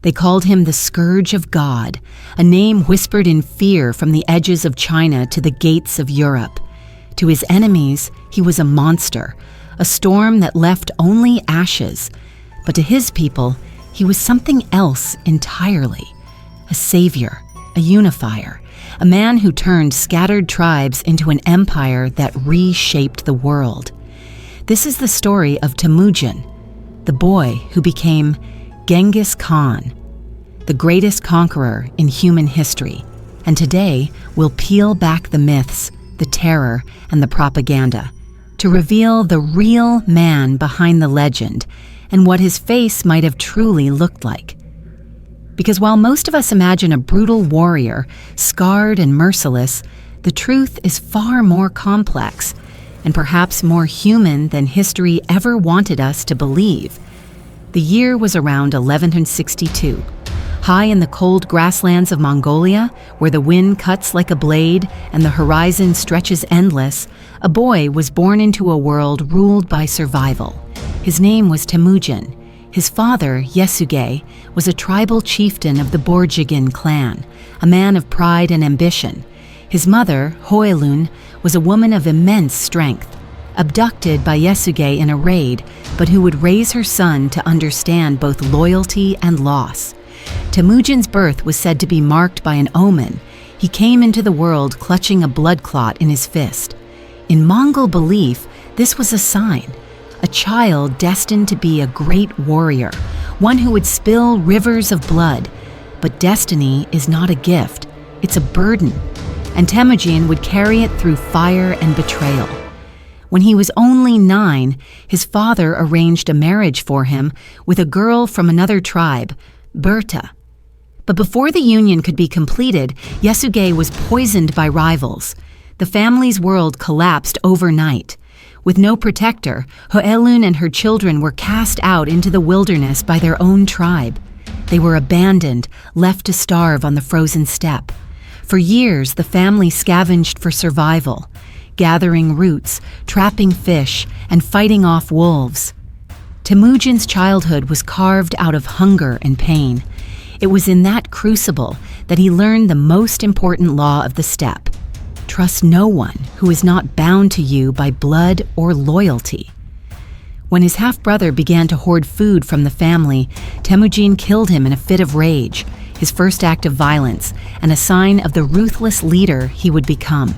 They called him the Scourge of God, a name whispered in fear from the edges of China to the gates of Europe. To his enemies, he was a monster, a storm that left only ashes. But to his people, he was something else entirely. A savior, a unifier, a man who turned scattered tribes into an empire that reshaped the world. This is the story of Temujin, the boy who became Genghis Khan, the greatest conqueror in human history. And today, we'll peel back the myths, the terror, and the propaganda to reveal the real man behind the legend and what his face might have truly looked like. Because while most of us imagine a brutal warrior, scarred and merciless, the truth is far more complex and perhaps more human than history ever wanted us to believe. The year was around 1162. High in the cold grasslands of Mongolia, where the wind cuts like a blade and the horizon stretches endless, a boy was born into a world ruled by survival. His name was Temujin. His father, Yesugei, was a tribal chieftain of the Borjigin clan, a man of pride and ambition. His mother, Hoelun, was a woman of immense strength, abducted by Yesugei in a raid, but who would raise her son to understand both loyalty and loss. Temujin's birth was said to be marked by an omen. He came into the world clutching a blood clot in his fist. In Mongol belief, this was a sign, a child destined to be a great warrior, one who would spill rivers of blood. But destiny is not a gift, it's a burden, and Temujin would carry it through fire and betrayal. When he was only 9, his father arranged a marriage for him with a girl from another tribe, Berta. But before the union could be completed, Yesugei was poisoned by rivals. The family's world collapsed overnight. With no protector, Hoelun and her children were cast out into the wilderness by their own tribe. They were abandoned, left to starve on the frozen steppe. For years, the family scavenged for survival, gathering roots, trapping fish, and fighting off wolves. Temujin's childhood was carved out of hunger and pain. It was in that crucible that he learned the most important law of the steppe: trust no one who is not bound to you by blood or loyalty. When his half-brother began to hoard food from the family, Temujin killed him in a fit of rage, his first act of violence, and a sign of the ruthless leader he would become.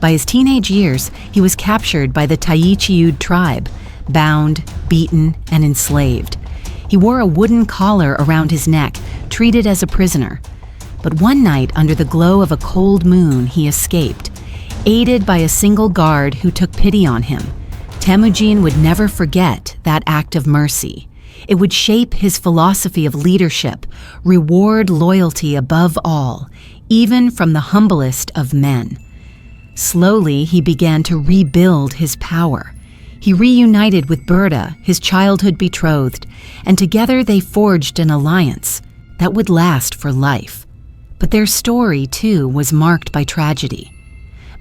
By his teenage years, he was captured by the Taichiud tribe, bound, beaten, and enslaved. He wore a wooden collar around his neck, treated as a prisoner. But one night, under the glow of a cold moon, he escaped, aided by a single guard who took pity on him. Temujin would never forget that act of mercy. It would shape his philosophy of leadership, reward loyalty above all, even from the humblest of men. Slowly, he began to rebuild his power. He reunited with Berta, his childhood betrothed, and together they forged an alliance that would last for life. But their story, too, was marked by tragedy.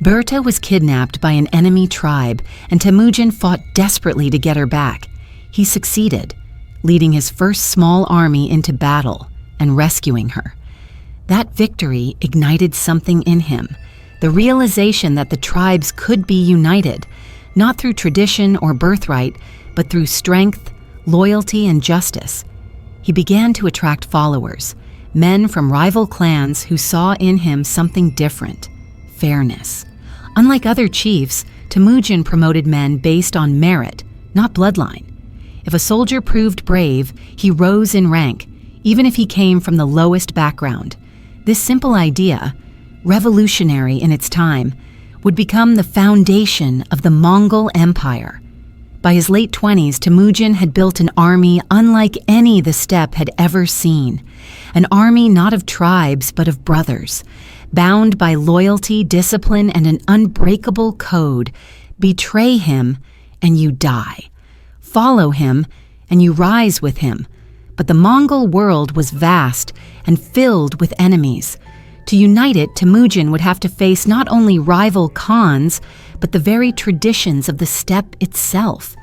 Berta was kidnapped by an enemy tribe, and Temujin fought desperately to get her back. He succeeded, leading his first small army into battle and rescuing her. That victory ignited something in him, the realization that the tribes could be united, not through tradition or birthright, but through strength, loyalty, and justice. He began to attract followers, men from rival clans who saw in him something different: fairness. Unlike other chiefs, Temujin promoted men based on merit, not bloodline. If a soldier proved brave, he rose in rank, even if he came from the lowest background. This simple idea, revolutionary in its time, would become the foundation of the Mongol Empire. By his late 20s, Temujin had built an army unlike any the steppe had ever seen. An army not of tribes, but of brothers, bound by loyalty, discipline, and an unbreakable code. Betray him, and you die. Follow him, and you rise with him. But the Mongol world was vast and filled with enemies. To unite it, Temujin would have to face not only rival Khans, but the very traditions of the steppe itself.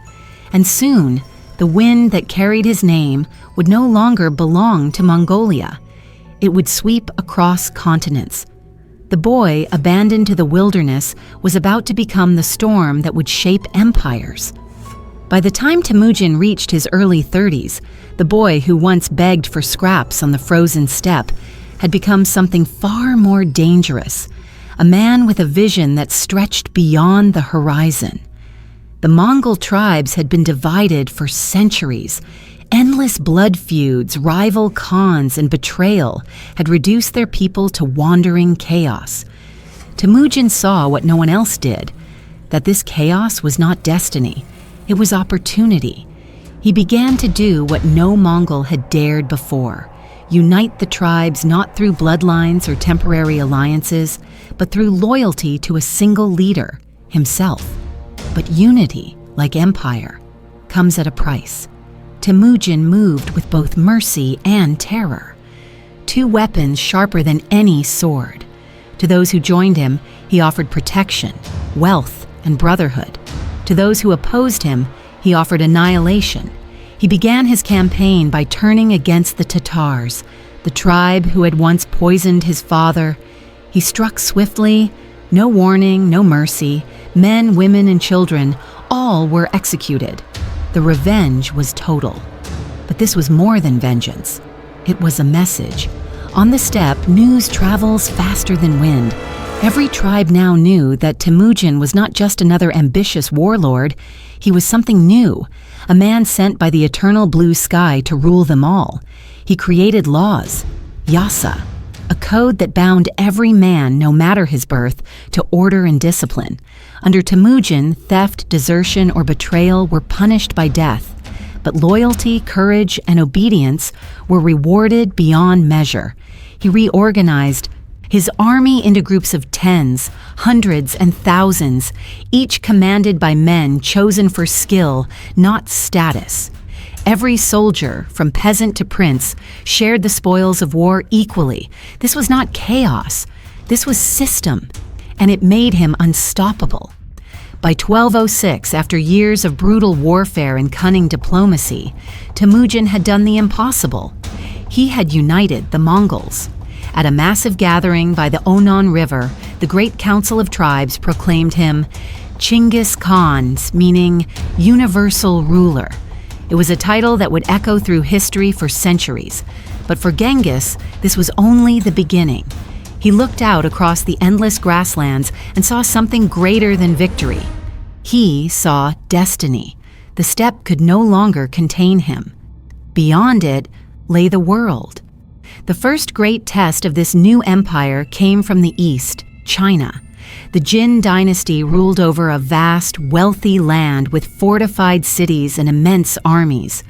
And soon, The wind that carried his name would no longer belong to Mongolia. It would sweep across continents. The boy, abandoned to the wilderness, was about to become the storm that would shape empires. By the time Temujin reached his early 30s, the boy who once begged for scraps on the frozen steppe had become something far more dangerous, a man with a vision that stretched beyond the horizon. The Mongol tribes had been divided for centuries. Endless blood feuds, rival khans, and betrayal had reduced their people to wandering chaos. Temujin saw what no one else did, that this chaos was not destiny. It was opportunity. He began to do what no Mongol had dared before: unite the tribes not through bloodlines or temporary alliances, but through loyalty to a single leader, himself. But unity, like empire, comes at a price. Temujin moved with both mercy and terror, two weapons sharper than any sword. To those who joined him, he offered protection, wealth, and brotherhood. To those who opposed him, he offered annihilation. He began his campaign by turning against the Tatars, the tribe who had once poisoned his father. He struck swiftly, no warning, no mercy. Men, women, and children, all were executed. The revenge was total. But this was more than vengeance. It was a message. On the steppe, news travels faster than wind. Every tribe now knew that Temujin was not just another ambitious warlord. He was something new, a man sent by the eternal blue sky to rule them all. He created laws, yasa, a code that bound every man, no matter his birth, to order and discipline. Under Temujin, theft, desertion, or betrayal were punished by death, but loyalty, courage, and obedience were rewarded beyond measure. He reorganized his army into groups of tens, hundreds, and thousands, each commanded by men chosen for skill, not status. Every soldier, from peasant to prince, shared the spoils of war equally. This was not chaos. This was system, and it made him unstoppable. By 1206, after years of brutal warfare and cunning diplomacy, Temujin had done the impossible. He had united the Mongols. At a massive gathering by the Onon River, the Great Council of Tribes proclaimed him Genghis Khan, meaning universal ruler. It was a title that would echo through history for centuries. But for Genghis, this was only the beginning. He looked out across the endless grasslands and saw something greater than victory. He saw destiny. The steppe could no longer contain him. Beyond it lay the world. The first great test of this new empire came from the east, China. The Jin dynasty ruled over a vast, wealthy land with fortified cities and immense armies.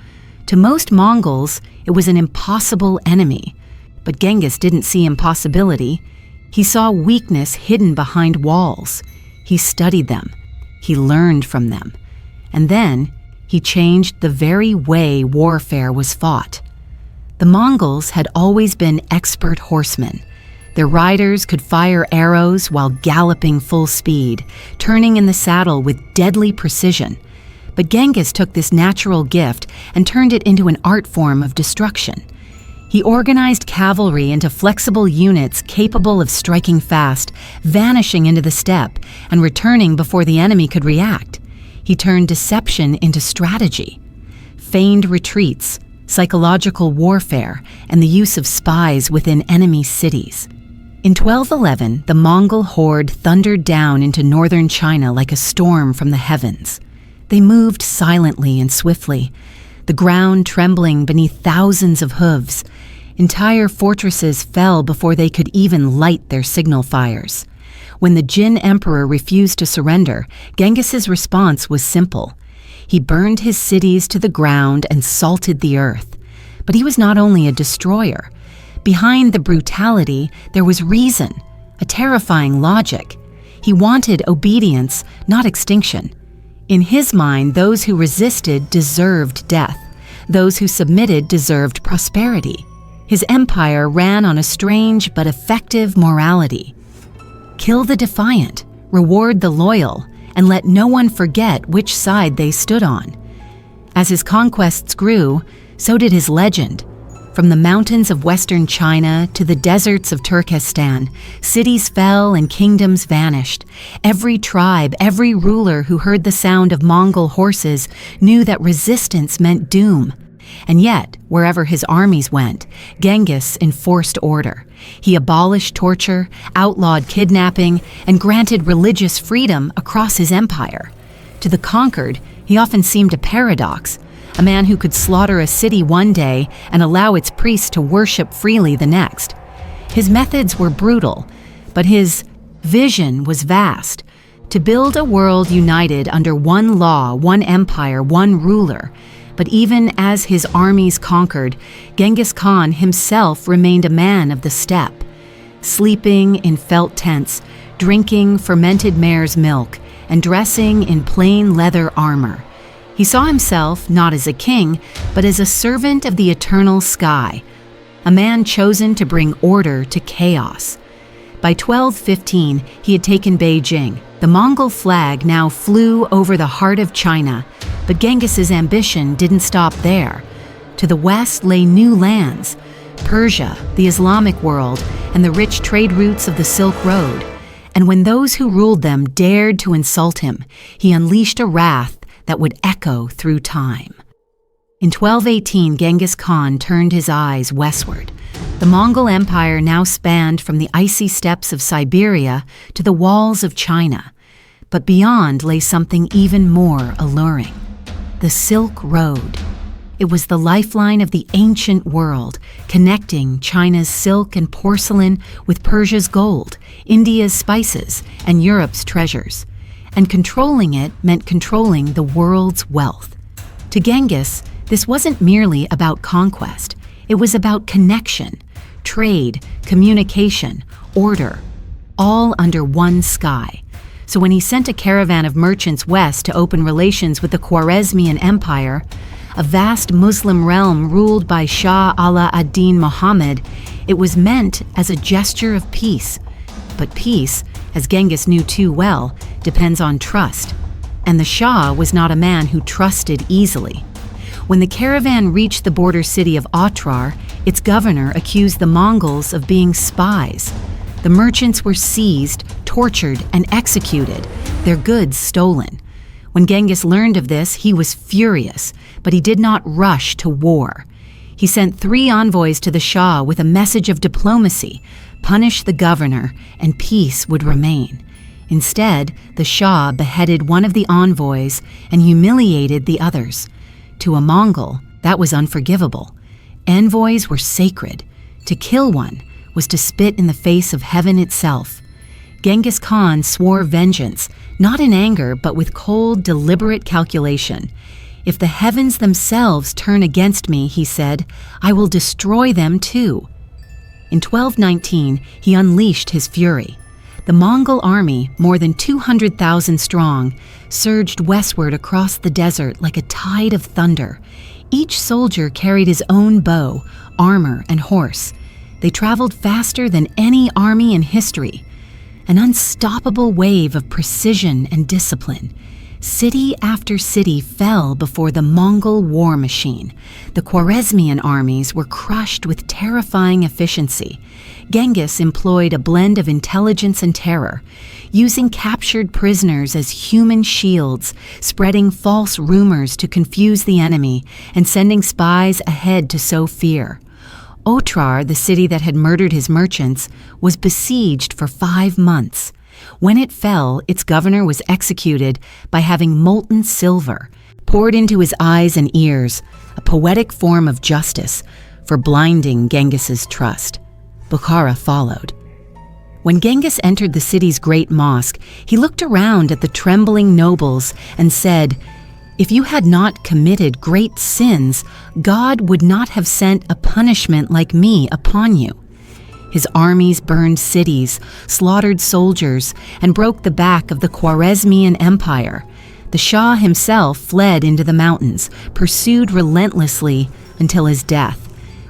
To most Mongols, it was an impossible enemy. But Genghis didn't see impossibility. He saw weakness hidden behind walls. He studied them. He learned from them. And then he changed the very way warfare was fought. The Mongols had always been expert horsemen. Their riders could fire arrows while galloping full speed, turning in the saddle with deadly precision. But Genghis took this natural gift and turned it into an art form of destruction. He organized cavalry into flexible units capable of striking fast, vanishing into the steppe, and returning before the enemy could react. He turned deception into strategy. Feigned retreats, psychological warfare, and the use of spies within enemy cities. In 1211, the Mongol horde thundered down into northern China like a storm from the heavens. They moved silently and swiftly, the ground trembling beneath thousands of hooves. Entire fortresses fell before they could even light their signal fires. When the Jin emperor refused to surrender, Genghis's response was simple. He burned his cities to the ground and salted the earth. But he was not only a destroyer. Behind the brutality, there was reason, a terrifying logic. He wanted obedience, not extinction. In his mind, those who resisted deserved death. Those who submitted deserved prosperity. His empire ran on a strange but effective morality. Kill the defiant, reward the loyal, and let no one forget which side they stood on. As his conquests grew, so did his legend. From the mountains of western China to the deserts of Turkestan, cities fell and kingdoms vanished. Every tribe, every ruler who heard the sound of Mongol horses knew that resistance meant doom. And yet, wherever his armies went, Genghis enforced order. He abolished torture, outlawed kidnapping, and granted religious freedom across his empire. To the conquered, he often seemed a paradox, a man who could slaughter a city one day and allow its priests to worship freely the next. His methods were brutal, but his vision was vast: to build a world united under one law, one empire, one ruler. But even as his armies conquered, Genghis Khan himself remained a man of the steppe, sleeping in felt tents, drinking fermented mare's milk, and dressing in plain leather armor. He saw himself not as a king, but as a servant of the eternal sky, a man chosen to bring order to chaos. By 1215, he had taken Beijing. The Mongol flag now flew over the heart of China, but Genghis's ambition didn't stop there. To the west lay new lands: Persia, the Islamic world, and the rich trade routes of the Silk Road. And when those who ruled them dared to insult him, he unleashed a wrath that would echo through time. In 1218, Genghis Khan turned his eyes westward. The Mongol Empire now spanned from the icy steppes of Siberia to the walls of China. But beyond lay something even more alluring: the Silk Road. It was the lifeline of the ancient world, connecting China's silk and porcelain with Persia's gold, India's spices, and Europe's treasures. And controlling it meant controlling the world's wealth. To Genghis, this wasn't merely about conquest. It was about connection, trade, communication, order, all under one sky. So when he sent a caravan of merchants west to open relations with the Khwarezmian Empire, a vast Muslim realm ruled by Shah Ala ad-Din Muhammad, it was meant as a gesture of peace. But peace, as Genghis knew too well, depends on trust. And the Shah was not a man who trusted easily. When the caravan reached the border city of Otrar, its governor accused the Mongols of being spies. The merchants were seized, tortured, and executed, their goods stolen. When Genghis learned of this, he was furious, but he did not rush to war. He sent 3 envoys to the Shah with a message of diplomacy: punish the governor, and peace would remain. Instead, the Shah beheaded one of the envoys and humiliated the others. To a Mongol, that was unforgivable. Envoys were sacred. To kill one was to spit in the face of heaven itself. Genghis Khan swore vengeance, not in anger, but with cold, deliberate calculation. If the heavens themselves turn against me, he said, I will destroy them too. In 1219, he unleashed his fury. The Mongol army, more than 200,000 strong, surged westward across the desert like a tide of thunder. Each soldier carried his own bow, armor, and horse. They traveled faster than any army in history. An unstoppable wave of precision and discipline. City after city fell before the Mongol war machine. The Khwarezmian armies were crushed with terrifying efficiency. Genghis employed a blend of intelligence and terror, using captured prisoners as human shields, spreading false rumors to confuse the enemy, and sending spies ahead to sow fear. Otrar, the city that had murdered his merchants, was besieged for 5 months. When it fell, its governor was executed by having molten silver poured into his eyes and ears, a poetic form of justice for blinding Genghis's trust. Bukhara followed. When Genghis entered the city's great mosque, he looked around at the trembling nobles and said, "If you had not committed great sins, God would not have sent a punishment like me upon you." His armies burned cities, slaughtered soldiers, and broke the back of the Khwarezmian Empire. The Shah himself fled into the mountains, pursued relentlessly until his death.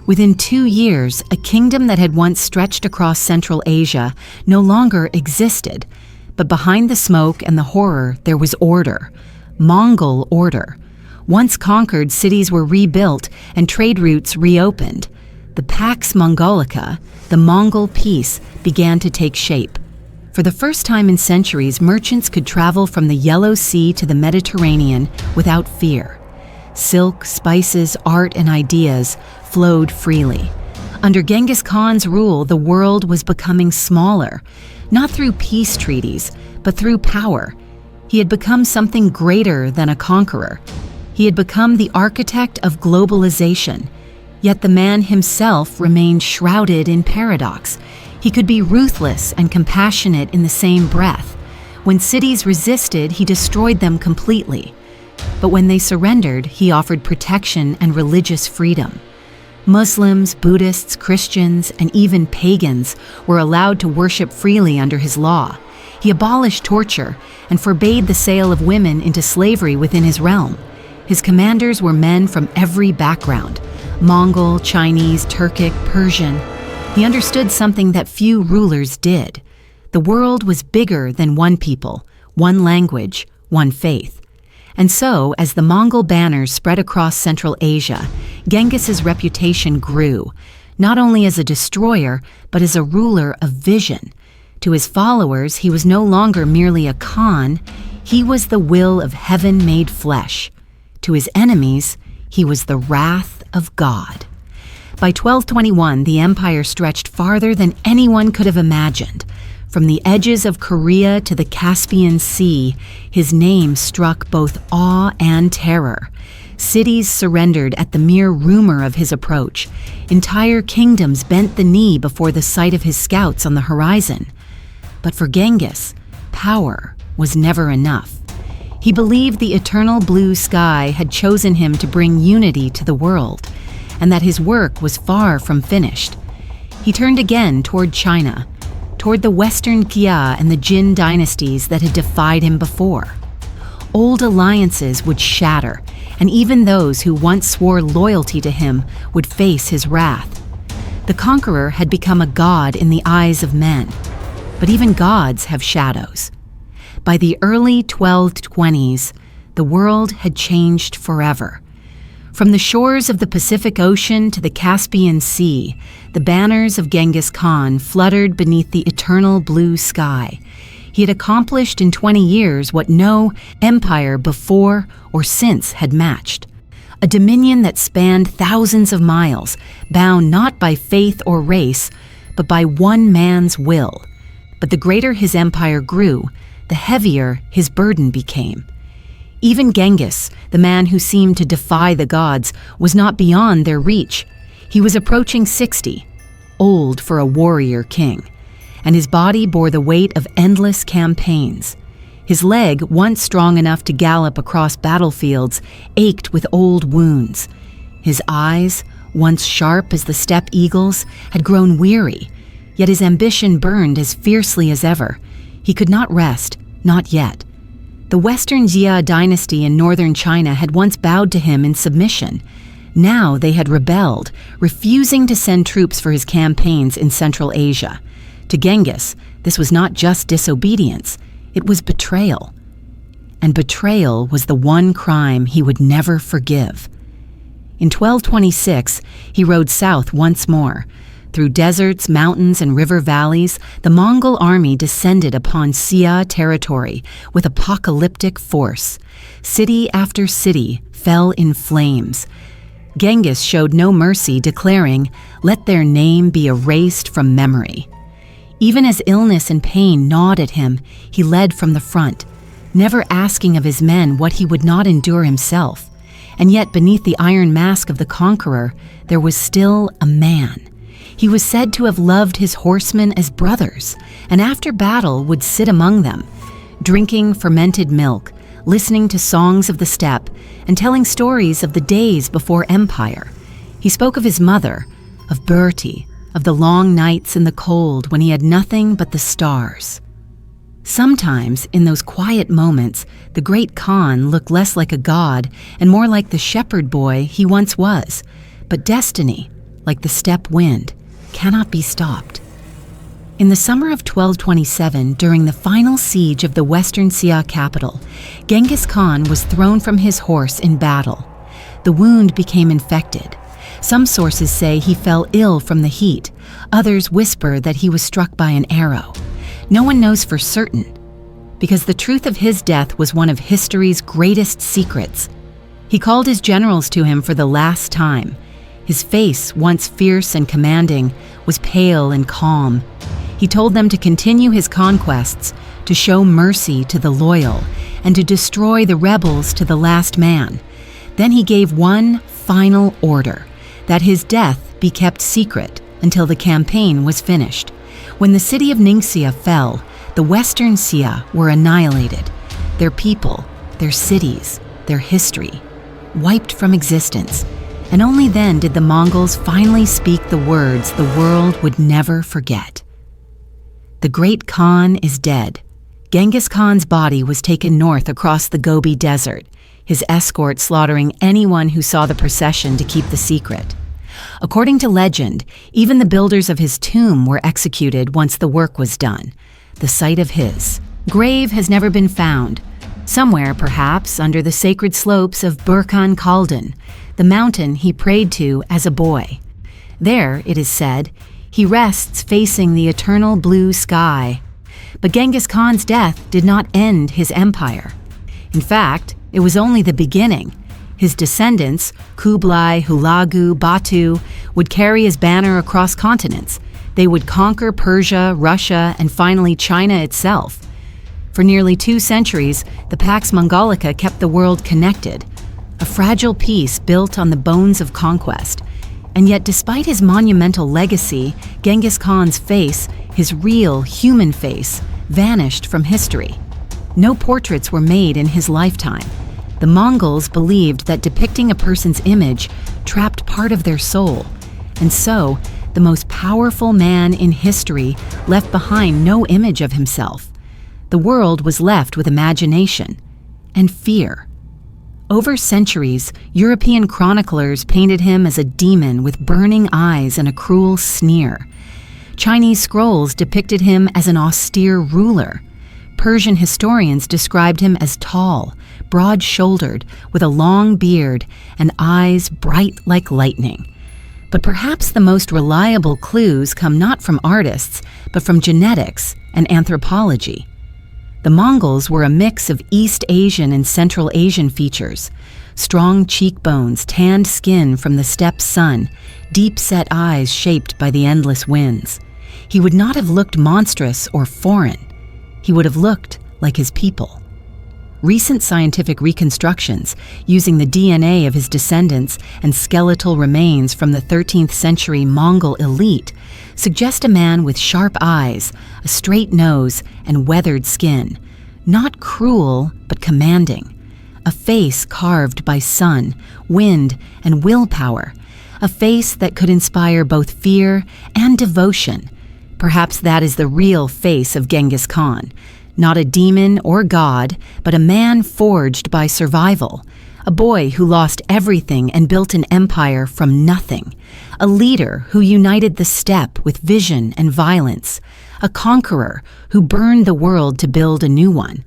Within 2 years, a kingdom that had once stretched across Central Asia no longer existed. But behind the smoke and the horror, there was order. Mongol order. Once conquered, cities were rebuilt and trade routes reopened. The Pax Mongolica, the Mongol peace, began to take shape. For the first time in centuries, merchants could travel from the Yellow Sea to the Mediterranean without fear. Silk, spices, art, and ideas flowed freely. Under Genghis Khan's rule, the world was becoming smaller, not through peace treaties, but through power. He had become something greater than a conqueror. He had become the architect of globalization. Yet the man himself remained shrouded in paradox. He could be ruthless and compassionate in the same breath. When cities resisted, he destroyed them completely. But when they surrendered, he offered protection and religious freedom. Muslims, Buddhists, Christians, and even pagans were allowed to worship freely under his law. He abolished torture and forbade the sale of women into slavery within his realm. His commanders were men from every background: Mongol, Chinese, Turkic, Persian. He understood something that few rulers did. The world was bigger than one people, one language, one faith. And so, as the Mongol banners spread across Central Asia, Genghis's reputation grew, not only as a destroyer, but as a ruler of vision. To his followers, he was no longer merely a Khan, he was the will of heaven made flesh. To his enemies, he was the wrath of God. By 1221, the empire stretched farther than anyone could have imagined. From the edges of Korea to the Caspian Sea, his name struck both awe and terror. Cities surrendered at the mere rumor of his approach. Entire kingdoms bent the knee before the sight of his scouts on the horizon. But for Genghis, power was never enough. He believed the eternal blue sky had chosen him to bring unity to the world, and that his work was far from finished. He turned again toward China, toward the Western Xia and the Jin dynasties that had defied him before. Old alliances would shatter, and even those who once swore loyalty to him would face his wrath. The conqueror had become a god in the eyes of men, but even gods have shadows. By the early 1220s, the world had changed forever. From the shores of the Pacific Ocean to the Caspian Sea, the banners of Genghis Khan fluttered beneath the eternal blue sky. He had accomplished in 20 years what no empire before or since had matched. A dominion that spanned thousands of miles, bound not by faith or race, but by one man's will. But the greater his empire grew, the heavier his burden became. Even Genghis, the man who seemed to defy the gods, was not beyond their reach. He was approaching 60, old for a warrior king, and his body bore the weight of endless campaigns. His leg, once strong enough to gallop across battlefields, ached with old wounds. His eyes, once sharp as the steppe eagle's, had grown weary, yet his ambition burned as fiercely as ever. He could not rest, not yet. The Western Xia dynasty in northern China had once bowed to him in submission. Now they had rebelled, refusing to send troops for his campaigns in Central Asia. To Genghis, this was not just disobedience, it was betrayal. And betrayal was the one crime he would never forgive. In 1226, he rode south once more. Through deserts, mountains, and river valleys, the Mongol army descended upon Xia territory with apocalyptic force. City after city fell in flames. Genghis showed no mercy, declaring, "Let their name be erased from memory." Even as illness and pain gnawed at him, he led from the front, never asking of his men what he would not endure himself. And yet beneath the iron mask of the conqueror, there was still a man. He was said to have loved his horsemen as brothers, and after battle would sit among them, drinking fermented milk, listening to songs of the steppe, and telling stories of the days before empire. He spoke of his mother, of Berti, of the long nights in the cold when he had nothing but the stars. Sometimes, in those quiet moments, the great Khan looked less like a god and more like the shepherd boy he once was. But destiny, like the steppe wind, cannot be stopped. In the summer of 1227, during the final siege of the Western Xia capital, Genghis Khan was thrown from his horse in battle. The wound became infected. Some sources say he fell ill from the heat. Others whisper that he was struck by an arrow. No one knows for certain, because the truth of his death was one of history's greatest secrets. He called his generals to him for the last time. His face, once fierce and commanding, was pale and calm. He told them to continue his conquests, to show mercy to the loyal, and to destroy the rebels to the last man. Then he gave one final order, that his death be kept secret until the campaign was finished. When the city of Ningxia fell, the Western Xia were annihilated, their people, their cities, their history, wiped from existence. And only then did the Mongols finally speak the words the world would never forget. The great Khan is dead. Genghis Khan's body was taken north across the Gobi Desert, his escort slaughtering anyone who saw the procession to keep the secret. According to legend, even the builders of his tomb were executed once the work was done. The site of his grave has never been found. Somewhere, perhaps, under the sacred slopes of Burkhan Khaldan, the mountain he prayed to as a boy. There, it is said, he rests facing the eternal blue sky. But Genghis Khan's death did not end his empire. In fact, it was only the beginning. His descendants, Kublai, Hulagu, Batu, would carry his banner across continents. They would conquer Persia, Russia, and finally China itself. For nearly 2 centuries, the Pax Mongolica kept the world connected, a fragile peace built on the bones of conquest. And yet, despite his monumental legacy, Genghis Khan's face, his real human face, vanished from history. No portraits were made in his lifetime. The Mongols believed that depicting a person's image trapped part of their soul. And so, the most powerful man in history left behind no image of himself. The world was left with imagination and fear. Over centuries, European chroniclers painted him as a demon with burning eyes and a cruel sneer. Chinese scrolls depicted him as an austere ruler. Persian historians described him as tall, broad-shouldered, with a long beard and eyes bright like lightning. But perhaps the most reliable clues come not from artists, but from genetics and anthropology. The Mongols were a mix of East Asian and Central Asian features: strong cheekbones, tanned skin from the steppe sun, deep-set eyes shaped by the endless winds. He would not have looked monstrous or foreign. He would have looked like his people. Recent scientific reconstructions, using the DNA of his descendants and skeletal remains from the 13th century Mongol elite, suggest a man with sharp eyes, a straight nose, and weathered skin, not cruel but commanding. A face carved by sun, wind, and willpower, a face that could inspire both fear and devotion. Perhaps that is the real face of Genghis Khan. Not a demon or god, but a man forged by survival, a boy who lost everything and built an empire from nothing, a leader who united the steppe with vision and violence, a conqueror who burned the world to build a new one.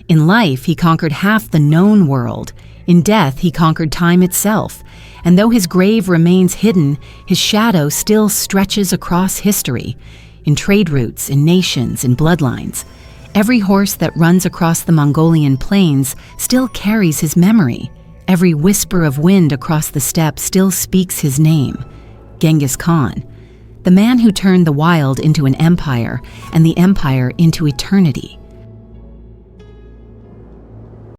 In life, he conquered half the known world. In death, he conquered time itself. And though his grave remains hidden, his shadow still stretches across history, in trade routes, in nations, in bloodlines. Every horse that runs across the Mongolian plains still carries his memory. Every whisper of wind across the steppe still speaks his name, Genghis Khan, the man who turned the wild into an empire and the empire into eternity.